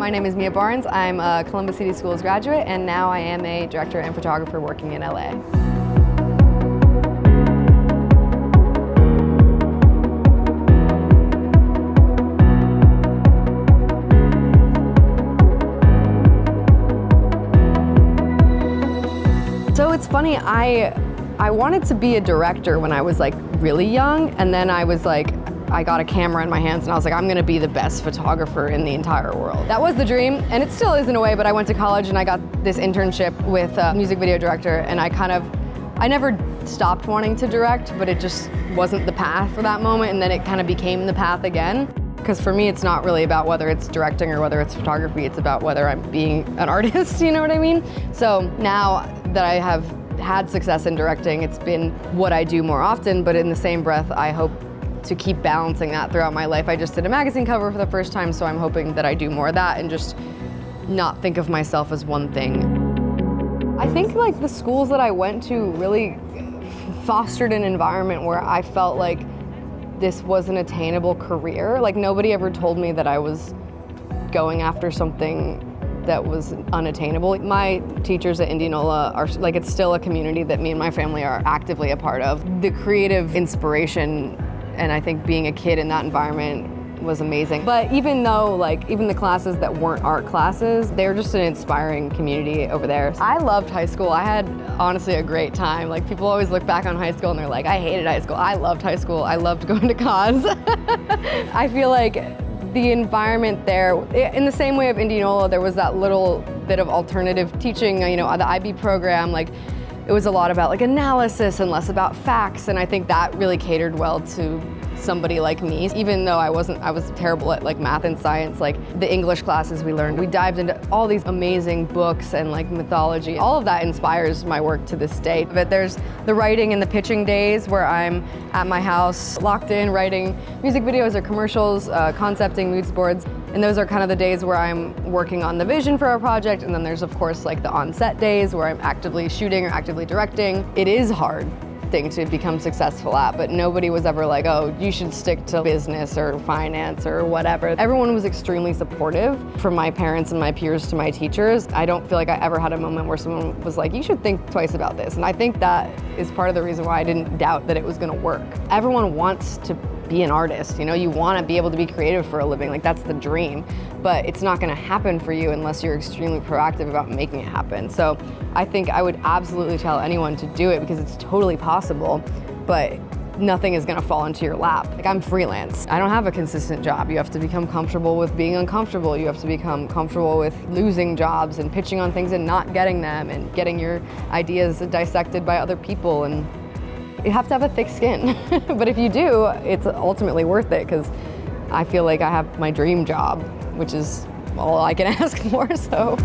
My name is Mia Barnes. I'm a Columbus City Schools graduate, and now I am a director and photographer working in LA. So it's funny, I wanted to be a director when I was like really young, and then I was like, I got a camera in my hands and I was like, I'm gonna be the best photographer in the entire world. That was the dream, and it still is in a way, but I went to college and I got this internship with a music video director, and I never stopped wanting to direct, but it just wasn't the path for that moment, and then it kind of became the path again. Because for me, it's not really about whether it's directing or whether it's photography, it's about whether I'm being an artist, you know what I mean? So now that I have had success in directing, it's been what I do more often, but in the same breath, I hope to keep balancing that throughout my life. I just did a magazine cover for the first time, so I'm hoping that I do more of that and just not think of myself as one thing. I think like the schools that I went to really fostered an environment where I felt like this was an attainable career. Like nobody ever told me that I was going after something that was unattainable. My teachers at Indianola are like, it's still a community that me and my family are actively a part of. The creative inspiration, and I think being a kid in that environment was amazing. But even though, like, even the classes that weren't art classes, they're just an inspiring community over there. I loved high school. I had, honestly, a great time. Like, people always look back on high school and they're like, I hated high school. I loved high school. I loved going to cons. I feel like the environment there, in the same way of Indianola, there was that little bit of alternative teaching, you know, the IB program, like, it was a lot about like analysis and less about facts, and I think that really catered well to somebody like me. Even though I was terrible at like math and science, like the English classes we learned, we dived into all these amazing books and like mythology. All of that inspires my work to this day. But there's the writing and the pitching days where I'm at my house, locked in, writing music videos or commercials, concepting mood boards. And those are kind of the days where I'm working on the vision for our project. And then there's of course like the on-set days where I'm actively shooting or actively directing. It is hard thing to become successful at, but nobody was ever like, oh, you should stick to business or finance or whatever. Everyone was extremely supportive, from my parents and my peers to my teachers. I don't feel like I ever had a moment where someone was like, you should think twice about this. And I think that is part of the reason why I didn't doubt that it was gonna work. Everyone wants to be an artist, you know, you want to be able to be creative for a living, like that's the dream, but it's not going to happen for you unless you're extremely proactive about making it happen. So I think I would absolutely tell anyone to do it because it's totally possible, but nothing is going to fall into your lap. Like, I'm freelance. I don't have a consistent job. You have to become comfortable with being uncomfortable. You have to become comfortable with losing jobs and pitching on things and not getting them and getting your ideas dissected by other people, and you have to have a thick skin. But if you do, it's ultimately worth it because I feel like I have my dream job, which is all I can ask for, so.